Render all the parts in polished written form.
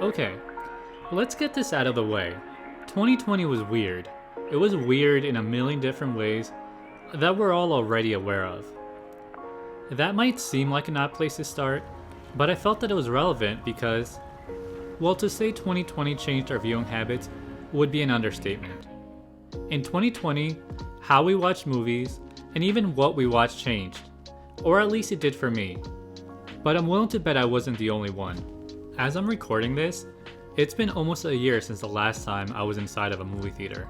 Okay, let's get this out of the way. 2020 was weird. It was weird in a million different ways that we're all already aware of. That might seem like an odd place to start, but I felt that it was relevant because, well, to say 2020 changed our viewing habits would be an understatement. In 2020, how we watch movies and even what we watch changed, or at least it did for me. But I'm willing to bet I wasn't the only one. As I'm recording this, it's been almost a year since the last time I was inside of a movie theater.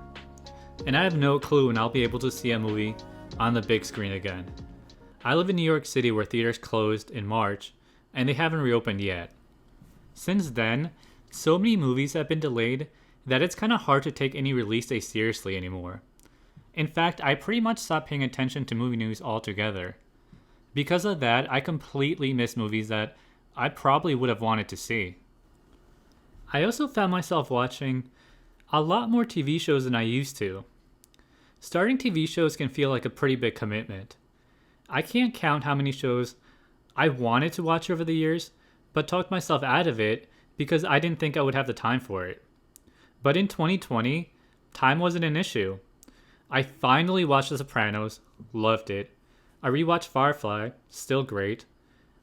And I have no clue when I'll be able to see a movie on the big screen again. I live in New York City where theaters closed in March, and they haven't reopened yet. Since then, so many movies have been delayed that it's kind of hard to take any release day seriously anymore. In fact, I pretty much stopped paying attention to movie news altogether. Because of that, I completely missed movies that I probably would have wanted to see. I also found myself watching a lot more TV shows than I used to. Starting TV shows can feel like a pretty big commitment. I can't count how many shows I wanted to watch over the years, but talked myself out of it because I didn't think I would have the time for it. But in 2020, time wasn't an issue. I finally watched The Sopranos, loved it. I rewatched Firefly, still great.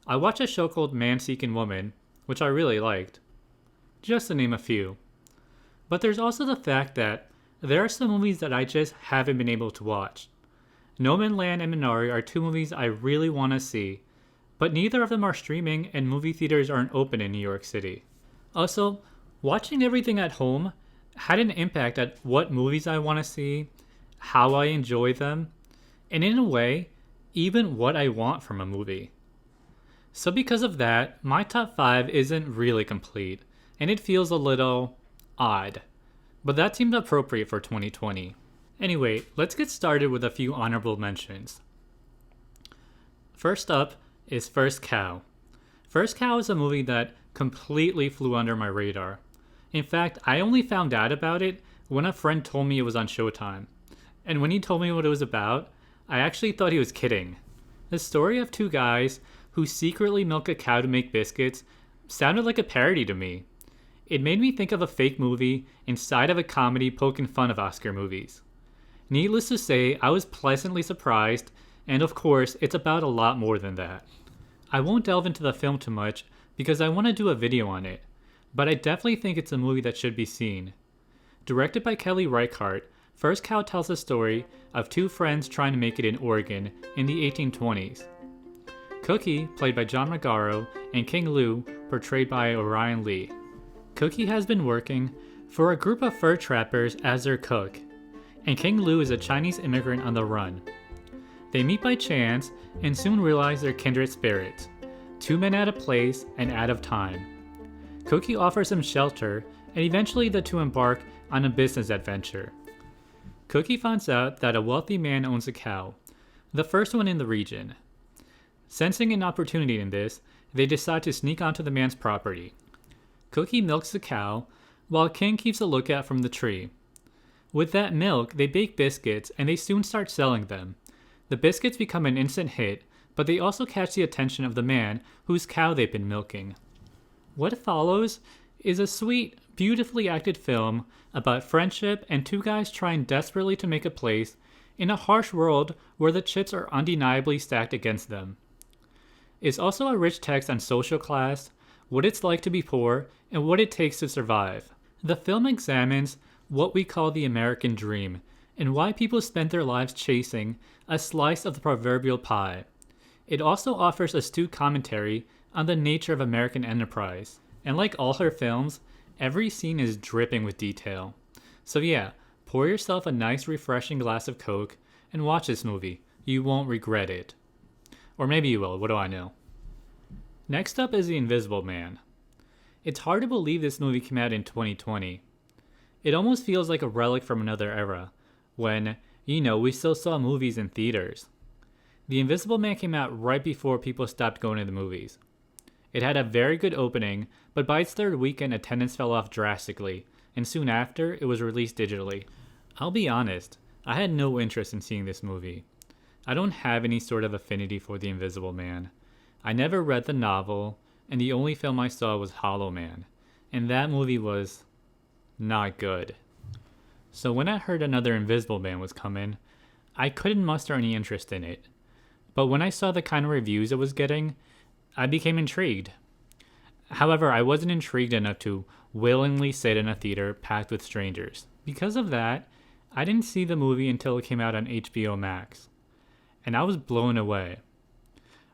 I watched a show called Man-Seeking Woman, which I really liked. Just to name a few. But there's also the fact that there are some movies that I just haven't been able to watch. No Man's Land and Minari are two movies I really want to see, but neither of them are streaming and movie theaters aren't open in New York City. Also, watching everything at home had an impact at what movies I want to see, how I enjoy them, and in a way, even what I want from a movie. So because of that, my top 5 isn't really complete, and it feels a little odd. But that seemed appropriate for 2020. Anyway, let's get started with a few honorable mentions. First up is First Cow. First Cow is a movie that completely flew under my radar. In fact, I only found out about it when a friend told me it was on Showtime. And when he told me what it was about, I actually thought he was kidding. The story of two guys who secretly milk a cow to make biscuits sounded like a parody to me. It made me think of a fake movie inside of a comedy poking fun of Oscar movies. Needless to say, I was pleasantly surprised, and of course, it's about a lot more than that. I won't delve into the film too much because I want to do a video on it, but I definitely think it's a movie that should be seen. Directed by Kelly Reichardt, First Cow tells the story of two friends trying to make it in Oregon in the 1820s. Cookie, played by John Magaro, and King Lou, portrayed by Orion Lee. Cookie has been working for a group of fur trappers as their cook, and King Lou is a Chinese immigrant on the run. They meet by chance and soon realize they're kindred spirits, two men out of place and out of time. Cookie offers him shelter, and eventually the two embark on a business adventure. Cookie finds out that a wealthy man owns a cow, the first one in the region. Sensing an opportunity in this, they decide to sneak onto the man's property. Cookie milks the cow, while King keeps a lookout from the tree. With that milk, they bake biscuits and they soon start selling them. The biscuits become an instant hit, but they also catch the attention of the man whose cow they've been milking. What follows is a sweet, beautifully acted film about friendship and two guys trying desperately to make a place in a harsh world where the chips are undeniably stacked against them. It's also a rich text on social class, what it's like to be poor, and what it takes to survive. The film examines what we call the American dream, and why people spend their lives chasing a slice of the proverbial pie. It also offers astute commentary on the nature of American enterprise. And like all her films, every scene is dripping with detail. So yeah, pour yourself a nice refreshing glass of Coke and watch this movie. You won't regret it. Or maybe you will, what do I know? Next up is The Invisible Man. It's hard to believe this movie came out in 2020. It almost feels like a relic from another era, when, we still saw movies in theaters. The Invisible Man came out right before people stopped going to the movies. It had a very good opening, but by its third weekend attendance fell off drastically, and soon after, it was released digitally. I'll be honest, I had no interest in seeing this movie. I don't have any sort of affinity for The Invisible Man. I never read the novel, and the only film I saw was Hollow Man. and that movie was not good. So when I heard another Invisible Man was coming, I couldn't muster any interest in it. But when I saw the kind of reviews it was getting, I became intrigued. However, I wasn't intrigued enough to willingly sit in a theater packed with strangers. Because of that, I didn't see the movie until it came out on HBO Max. And I was blown away.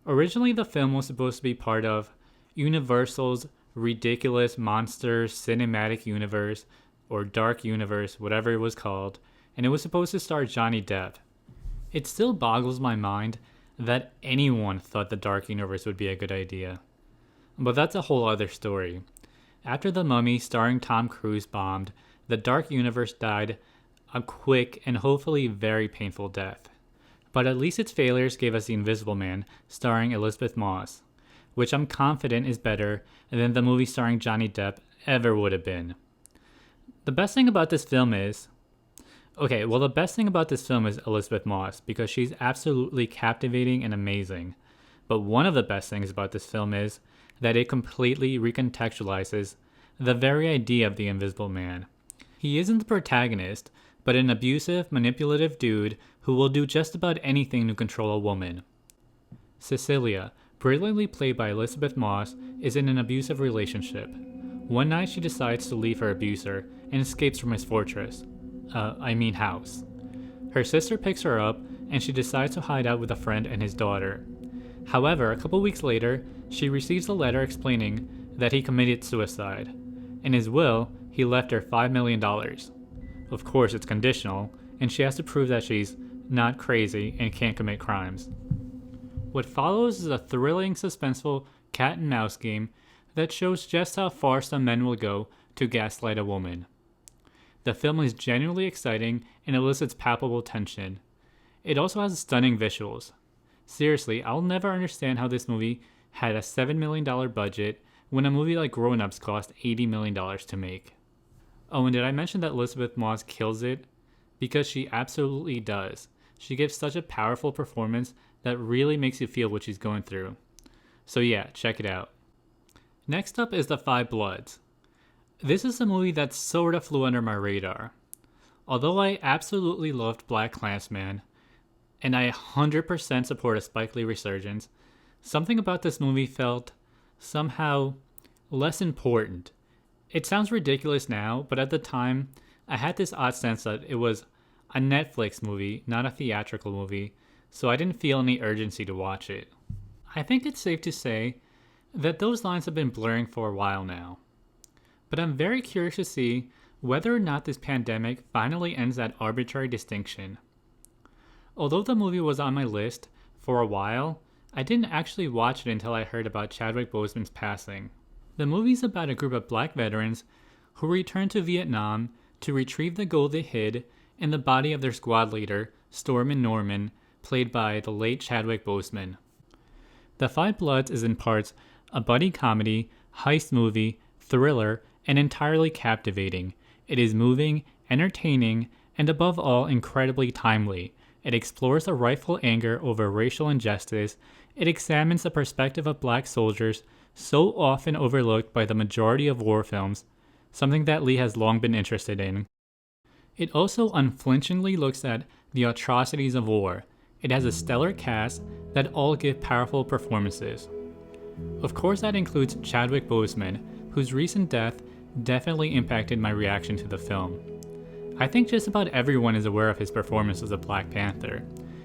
Originally, the film was supposed to be part of Universal's ridiculous monster cinematic universe, or dark universe, whatever it was called, and it was supposed to star Johnny Depp. It still boggles my mind that anyone thought the dark universe would be a good idea. But that's a whole other story. After The Mummy starring Tom Cruise bombed, the dark universe died a quick and hopefully very painful death. But at least its failures gave us The Invisible Man starring Elizabeth Moss, which I'm confident is better than the movie starring Johnny Depp ever would have been. The best thing about this film is Elizabeth Moss, because she's absolutely captivating and amazing. But one of the best things about this film is that it completely recontextualizes the very idea of the Invisible Man. He isn't the protagonist, but an abusive, manipulative dude who will do just about anything to control a woman. Cecilia, brilliantly played by Elizabeth Moss, is in an abusive relationship. One night she decides to leave her abuser and escapes from his fortress. House. Her sister picks her up and she decides to hide out with a friend and his daughter. However, a couple weeks later, she receives a letter explaining that he committed suicide. In his will, he left her $5 million. Of course, it's conditional, and she has to prove that she's not crazy and can't commit crimes. What follows is a thrilling, suspenseful cat and mouse game that shows just how far some men will go to gaslight a woman. The film is genuinely exciting and elicits palpable tension. It also has stunning visuals. Seriously, I'll never understand how this movie had a $7 million budget when a movie like Grown Ups cost $80 million to make. Oh, and did I mention that Elizabeth Moss kills it? Because she absolutely does. She gives such a powerful performance that really makes you feel what she's going through. So yeah, check it out. Next up is The Five Bloods. This is a movie that sort of flew under my radar. Although I absolutely loved BlacKkKlansman, and I 100% support a Spike Lee resurgence, something about this movie felt somehow less important. It sounds ridiculous now, but at the time, I had this odd sense that it was a Netflix movie, not a theatrical movie, so I didn't feel any urgency to watch it. I think it's safe to say that those lines have been blurring for a while now. But I'm very curious to see whether or not this pandemic finally ends that arbitrary distinction. Although the movie was on my list for a while, I didn't actually watch it until I heard about Chadwick Boseman's passing. The movie's about a group of black veterans who return to Vietnam to retrieve the gold they hid in the body of their squad leader, Stormin' Norman, played by the late Chadwick Boseman. The Five Bloods is in parts a buddy comedy, heist movie, thriller, and entirely captivating. It is moving, entertaining, and above all, incredibly timely. It explores the rightful anger over racial injustice. It examines the perspective of black soldiers, so often overlooked by the majority of war films, something that Lee has long been interested in. It also unflinchingly looks at the atrocities of war. It has a stellar cast that all give powerful performances. Of course, that includes Chadwick Boseman, whose recent death definitely impacted my reaction to the film. I think just about everyone is aware of his performance as a Black Panther.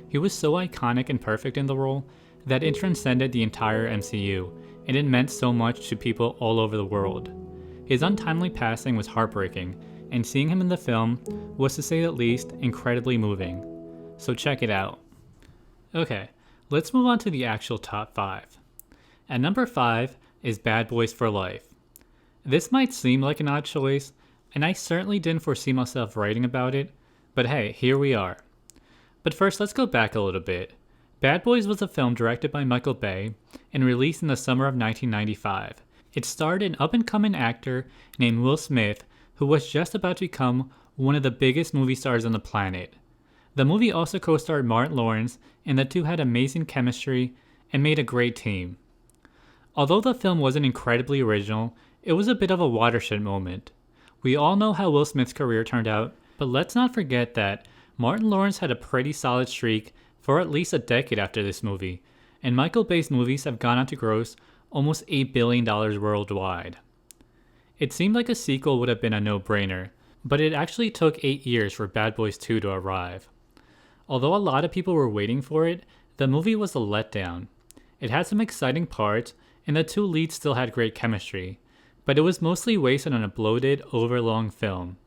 He was so iconic and perfect in the role that it transcended the entire MCU, and it meant so much to people all over the world. His untimely passing was heartbreaking, and seeing him in the film was, to say the least, incredibly moving. So check it out. Okay, let's move on to the actual top 5. At number 5 is Bad Boys for Life. This might seem like an odd choice, and I certainly didn't foresee myself writing about it, but hey, here we are. But first, let's go back a little bit. Bad Boys was a film directed by Michael Bay and released in the summer of 1995. It starred an up-and-coming actor named Will Smith, who was just about to become one of the biggest movie stars on the planet. The movie also co-starred Martin Lawrence, and the two had amazing chemistry and made a great team. Although the film wasn't incredibly original, It was a bit of a watershed moment. We all know how Will Smith's career turned out, but let's not forget that Martin Lawrence had a pretty solid streak for at least a decade after this movie, and Michael Bay's movies have gone on to gross almost $8 billion worldwide. It seemed like a sequel would have been a no-brainer, but it actually took 8 years for Bad Boys 2 to arrive. Although a lot of people were waiting for it, the movie was a letdown. It had some exciting parts, and the two leads still had great chemistry, but it was mostly wasted on a bloated, overlong film.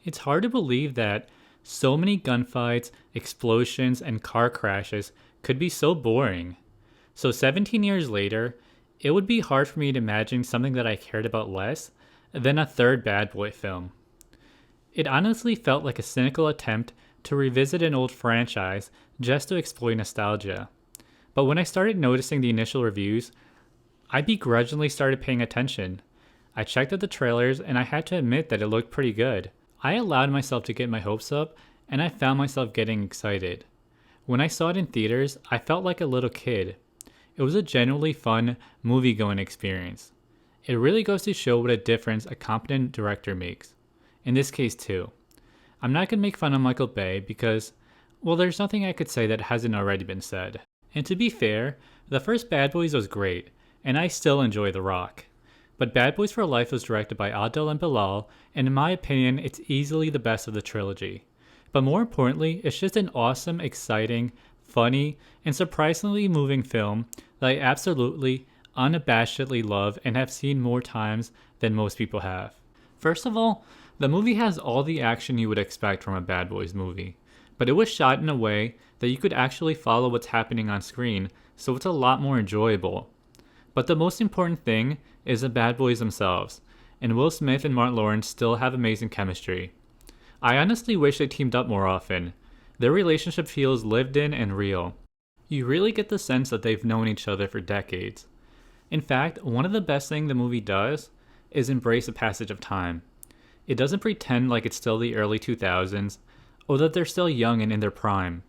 It's hard to believe that so many gunfights, explosions, and car crashes could be so boring. So 17 years later, it would be hard for me to imagine something that I cared about less than a third Bad Boy film. It honestly felt like a cynical attempt to revisit an old franchise just to exploit nostalgia. But when I started noticing the initial reviews, I begrudgingly started paying attention. I checked out the trailers and I had to admit that it looked pretty good. I allowed myself to get my hopes up and I found myself getting excited. When I saw it in theaters, I felt like a little kid. It was a genuinely fun movie-going experience. It really goes to show what a difference a competent director makes. In this case too. I'm not going to make fun of Michael Bay because, well, there's nothing I could say that hasn't already been said. And to be fair, the first Bad Boys was great, and I still enjoy The Rock. But Bad Boys for Life was directed by Adil and Bilal, and in my opinion, it's easily the best of the trilogy. But more importantly, it's just an awesome, exciting, funny, and surprisingly moving film that I absolutely, unabashedly love and have seen more times than most people have. First of all, the movie has all the action you would expect from a Bad Boys movie, but it was shot in a way that you could actually follow what's happening on screen, so it's a lot more enjoyable. But the most important thing is the Bad Boys themselves, and Will Smith and Martin Lawrence still have amazing chemistry. I honestly wish they teamed up more often. Their relationship feels lived in and real. You really get the sense that they've known each other for decades. In fact, one of the best things the movie does is embrace the passage of time. It doesn't pretend like it's still the early 2000s, or that they're still young and in their prime.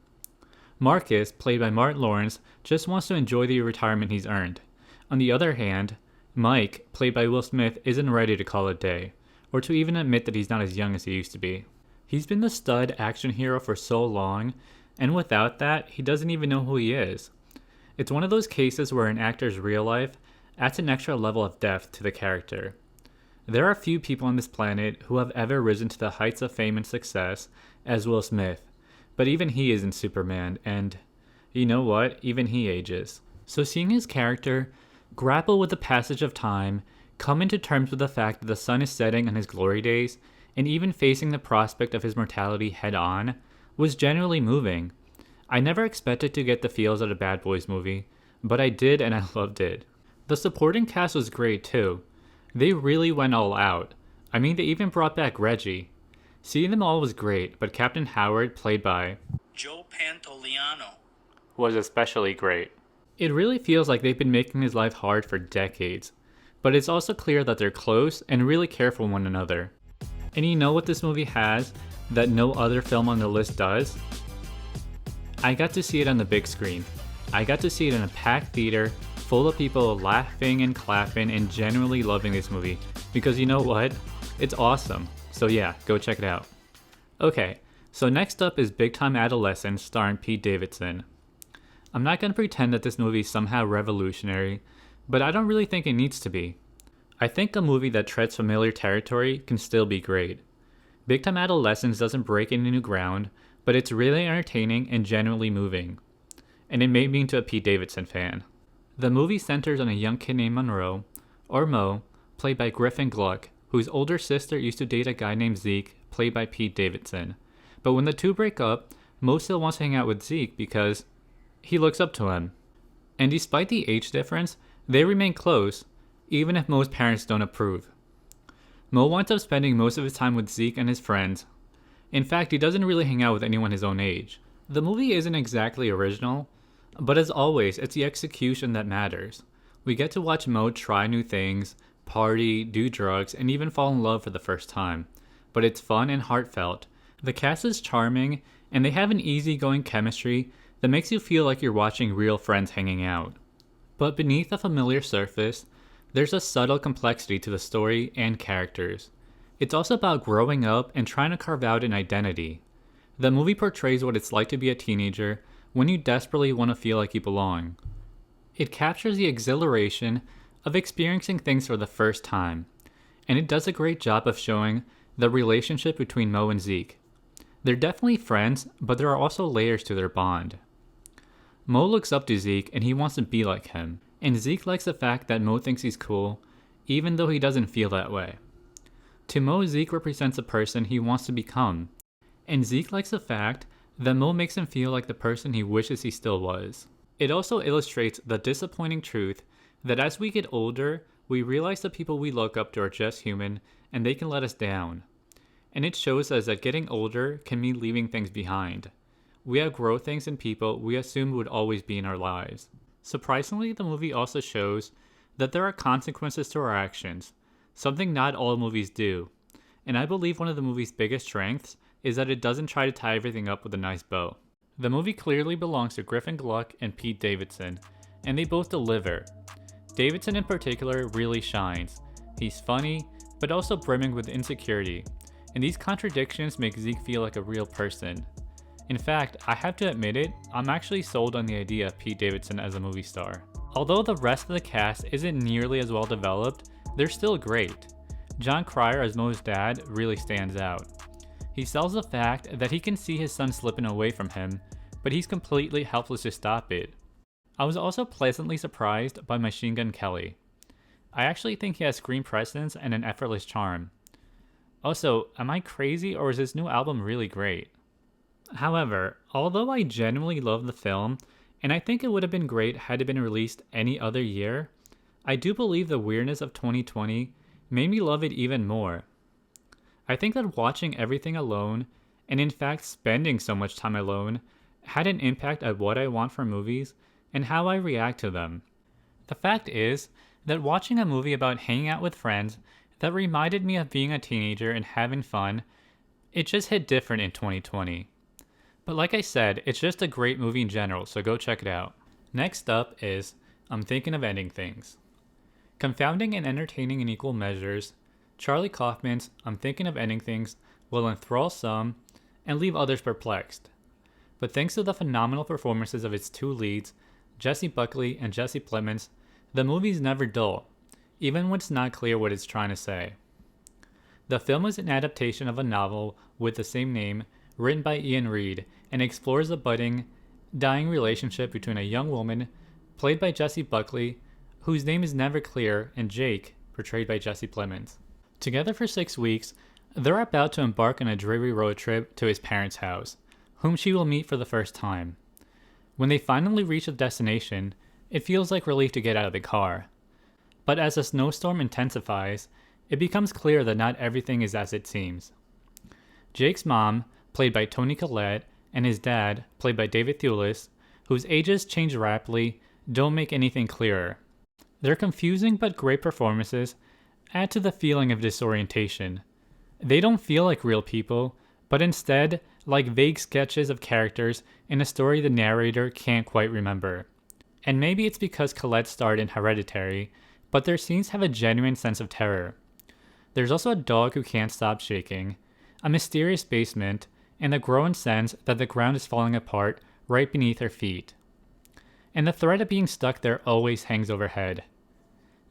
Marcus, played by Martin Lawrence, just wants to enjoy the retirement he's earned. On the other hand, Mike, played by Will Smith, isn't ready to call it a day, or to even admit that he's not as young as he used to be. He's been the stud action hero for so long, and without that, he doesn't even know who he is. It's one of those cases where an actor's real life adds an extra level of depth to the character. There are few people on this planet who have ever risen to the heights of fame and success as Will Smith, but even he isn't Superman, and you know what? Even he ages. So seeing his character grapple with the passage of time, come into terms with the fact that the sun is setting on his glory days, and even facing the prospect of his mortality head on, was genuinely moving. I never expected to get the feels of a Bad Boys movie, but I did and I loved it. The supporting cast was great too. They really went all out. I mean, they even brought back Reggie. Seeing them all was great, but Captain Howard, played by Joe Pantoliano, was especially great. It really feels like they've been making his life hard for decades, but it's also clear that they're close and really care for one another. And you know what this movie has that no other film on the list does? I got to see it on the big screen. I got to see it in a packed theater full of people laughing and clapping and genuinely loving this movie, because you know what? It's awesome. So yeah, go check it out. Okay, so next up is Big Time Adolescence starring Pete Davidson. I'm not going to pretend that this movie is somehow revolutionary, but I don't really think it needs to be. I think a movie that treads familiar territory can still be great. Big Time Adolescence doesn't break any new ground, but it's really entertaining and genuinely moving. And it made me into a Pete Davidson fan. The movie centers on a young kid named Monroe, or Mo, played by Griffin Gluck, whose older sister used to date a guy named Zeke, played by Pete Davidson. But when the two break up, Mo still wants to hang out with Zeke because he looks up to him. And despite the age difference, they remain close, even if Mo's parents don't approve. Mo winds up spending most of his time with Zeke and his friends. In fact, he doesn't really hang out with anyone his own age. The movie isn't exactly original, but as always, it's the execution that matters. We get to watch Mo try new things, party, do drugs, and even fall in love for the first time. But it's fun and heartfelt. The cast is charming, and they have an easygoing chemistry that makes you feel like you're watching real friends hanging out. But beneath the familiar surface, There's a subtle complexity to the story and characters. It's also about growing up and trying to carve out an identity. The movie portrays what it's like to be a teenager when you desperately want to feel like you belong. It captures the exhilaration of experiencing things for the first time, and it does a great job of showing the relationship between Mo and Zeke. They're definitely friends, but there are also layers to their bond. Mo looks up to Zeke and he wants to be like him, and Zeke likes the fact that Mo thinks he's cool, even though he doesn't feel that way. To Mo, Zeke represents a person he wants to become, and Zeke likes the fact that Mo makes him feel like the person he wishes he still was. It also illustrates the disappointing truth that as we get older, we realize the people we look up to are just human and they can let us down. And it shows us that getting older can mean leaving things behind. We outgrow things and people we assumed would always be in our lives. Surprisingly, the movie also shows that there are consequences to our actions, something not all movies do. And I believe one of the movie's biggest strengths is that it doesn't try to tie everything up with a nice bow. The movie clearly belongs to Griffin Gluck and Pete Davidson, and they both deliver. Davidson in particular really shines. He's funny, but also brimming with insecurity, and these contradictions make Zeke feel like a real person. In fact, I have to admit it, I'm actually sold on the idea of Pete Davidson as a movie star. Although the rest of the cast isn't nearly as well developed, they're still great. John Cryer as Mo's dad really stands out. He sells the fact that he can see his son slipping away from him, but he's completely helpless to stop it. I was also pleasantly surprised by Machine Gun Kelly. I actually think he has screen presence and an effortless charm. Also, am I crazy or is this new album really great? However, although I genuinely love the film, and I think it would have been great had it been released any other year, I do believe the weirdness of 2020 made me love it even more. I think that watching everything alone, and in fact spending so much time alone, had an impact on what I want from movies and how I react to them. The fact is that watching a movie about hanging out with friends that reminded me of being a teenager and having fun, it just hit different in 2020. But like I said, it's just a great movie in general, so go check it out. Next up is I'm Thinking of Ending Things. Confounding and entertaining in equal measures, Charlie Kaufman's I'm Thinking of Ending Things will enthrall some and leave others perplexed. But thanks to the phenomenal performances of its two leads, Jessie Buckley and Jesse Plemons, the movie's never dull, even when it's not clear what it's trying to say. The film is an adaptation of a novel with the same name, written by Ian Reid, and explores a budding, dying relationship between a young woman, played by Jessie Buckley, whose name is never clear, and Jake, portrayed by Jesse Plemons. Together for 6 weeks, they're about to embark on a dreary road trip to his parents' house, whom she will meet for the first time. When they finally reach the destination, it feels like relief to get out of the car. But as the snowstorm intensifies, it becomes clear that not everything is as it seems. Jake's mom, played by Toni Collette, and his dad, played by David Thewlis, whose ages change rapidly, don't make anything clearer. Their confusing but great performances add to the feeling of disorientation. They don't feel like real people, but instead like vague sketches of characters in a story the narrator can't quite remember. And maybe it's because Collette starred in Hereditary, but their scenes have a genuine sense of terror. There's also a dog who can't stop shaking, a mysterious basement, and the growing sense that the ground is falling apart right beneath her feet. And the threat of being stuck there always hangs overhead.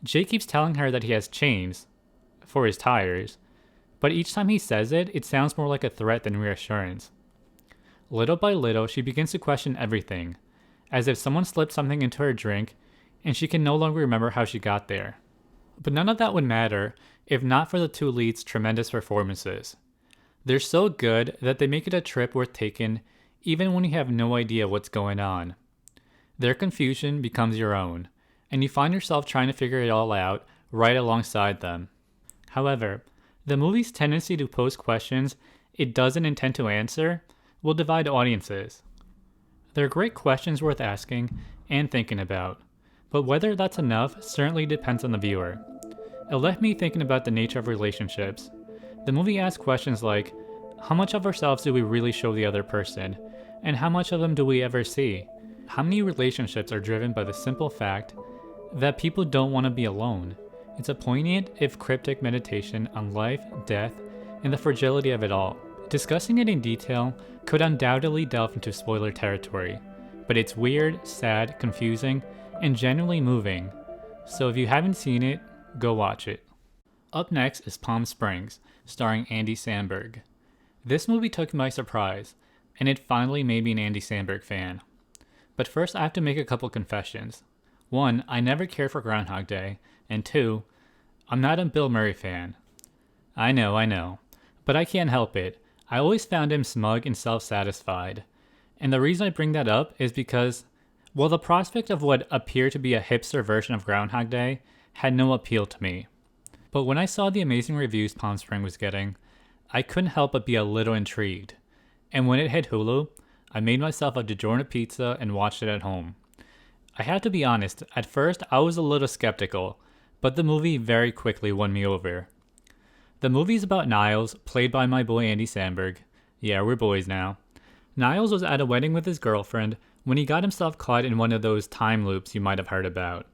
Jake keeps telling her that he has chains for his tires, but each time he says it, it sounds more like a threat than reassurance. Little by little, she begins to question everything, as if someone slipped something into her drink, and she can no longer remember how she got there. But none of that would matter if not for the two leads' tremendous performances. They're so good that they make it a trip worth taking, even when you have no idea what's going on. Their confusion becomes your own, and you find yourself trying to figure it all out right alongside them. However, the movie's tendency to pose questions it doesn't intend to answer will divide audiences. There are great questions worth asking and thinking about, but whether that's enough certainly depends on the viewer. It left me thinking about the nature of relationships. The movie asks questions like, how much of ourselves do we really show the other person, and how much of them do we ever see? How many relationships are driven by the simple fact that people don't want to be alone, It's a poignant, if cryptic, meditation on life, death, and the fragility of it all. Discussing it in detail could undoubtedly delve into spoiler territory, but it's weird, sad, confusing, and genuinely moving. So if you haven't seen it, go watch it. Up next is Palm Springs, starring Andy Samberg. This movie took me by surprise, and it finally made me an Andy Samberg fan. But first I have to make a couple confessions. 1, I never cared for Groundhog Day, and 2, I'm not a Bill Murray fan. I know, but I can't help it. I always found him smug and self-satisfied. And the reason I bring that up is because, well, the prospect of what appeared to be a hipster version of Groundhog Day had no appeal to me. But when I saw the amazing reviews Palm Springs was getting, I couldn't help but be a little intrigued. And when it hit Hulu, I made myself a DiGiorno pizza and watched it at home. I have to be honest, at first I was a little skeptical, but the movie very quickly won me over. The movie is about Niles, played by my boy Andy Samberg. Yeah, we're boys now. Niles was at a wedding with his girlfriend when he got himself caught in one of those time loops you might have heard about.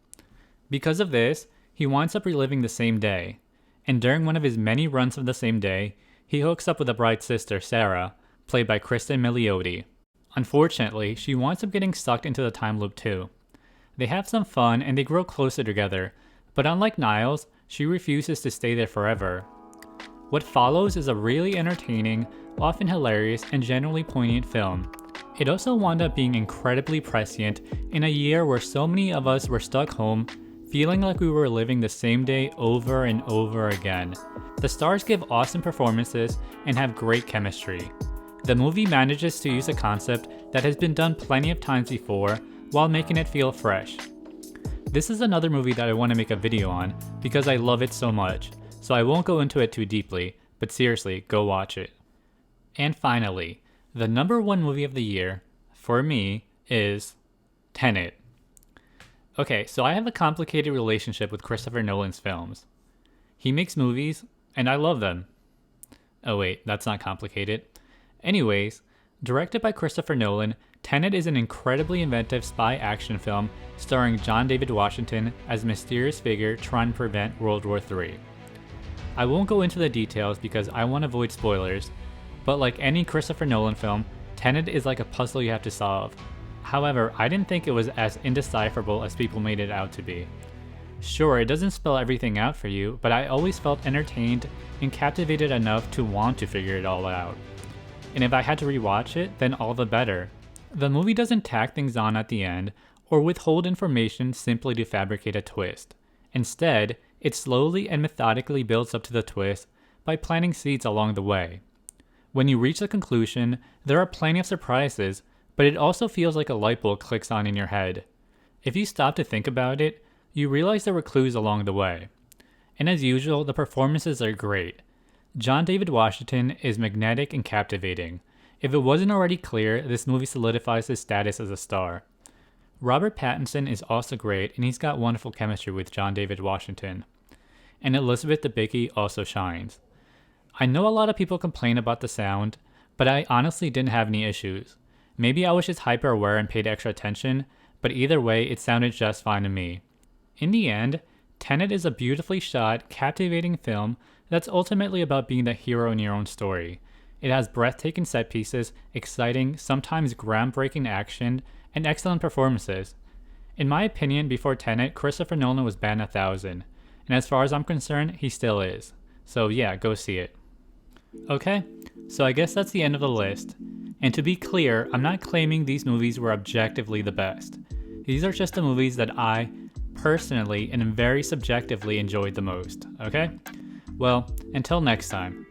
Because of this, he winds up reliving the same day, and during one of his many runs of the same day, he hooks up with the bride's sister, Sarah, played by Kristen Milioti. Unfortunately, she winds up getting sucked into the time loop too. They have some fun and they grow closer together, but unlike Niles, she refuses to stay there forever. What follows is a really entertaining, often hilarious, and genuinely poignant film. It also wound up being incredibly prescient in a year where so many of us were stuck home, feeling like we were living the same day over and over again. The stars give awesome performances and have great chemistry. The movie manages to use a concept that has been done plenty of times before while making it feel fresh. This is another movie that I want to make a video on because I love it so much, so I won't go into it too deeply, but seriously, go watch it. And finally, the number one movie of the year, for me, is Tenet. Okay, so I have a complicated relationship with Christopher Nolan's films. He makes movies, and I love them. Oh wait, that's not complicated. Anyways, directed by Christopher Nolan, Tenet is an incredibly inventive spy action film starring John David Washington as a mysterious figure trying to prevent World War III. I won't go into the details because I want to avoid spoilers, but like any Christopher Nolan film, Tenet is like a puzzle you have to solve. However, I didn't think it was as indecipherable as people made it out to be. Sure, it doesn't spell everything out for you, but I always felt entertained and captivated enough to want to figure it all out. And if I had to rewatch it, then all the better. The movie doesn't tack things on at the end, or withhold information simply to fabricate a twist. Instead, it slowly and methodically builds up to the twist by planting seeds along the way. When you reach the conclusion, there are plenty of surprises, but it also feels like a light bulb clicks on in your head. If you stop to think about it, you realize there were clues along the way. And as usual, the performances are great. John David Washington is magnetic and captivating. If it wasn't already clear, this movie solidifies his status as a star. Robert Pattinson is also great, and he's got wonderful chemistry with John David Washington. And Elizabeth Debicki also shines. I know a lot of people complain about the sound, but I honestly didn't have any issues. Maybe I was just hyper aware and paid extra attention, but either way, it sounded just fine to me. In the end, Tenet is a beautifully shot, captivating film that's ultimately about being the hero in your own story. It has breathtaking set pieces, exciting, sometimes groundbreaking action, and excellent performances. In my opinion, before Tenet, Christopher Nolan was batting 1,000, and as far as I'm concerned, he still is. So yeah, go see it. Okay, so I guess that's the end of the list. And to be clear, I'm not claiming these movies were objectively the best. These are just the movies that I, personally and very subjectively enjoyed the most, okay? Well, until next time.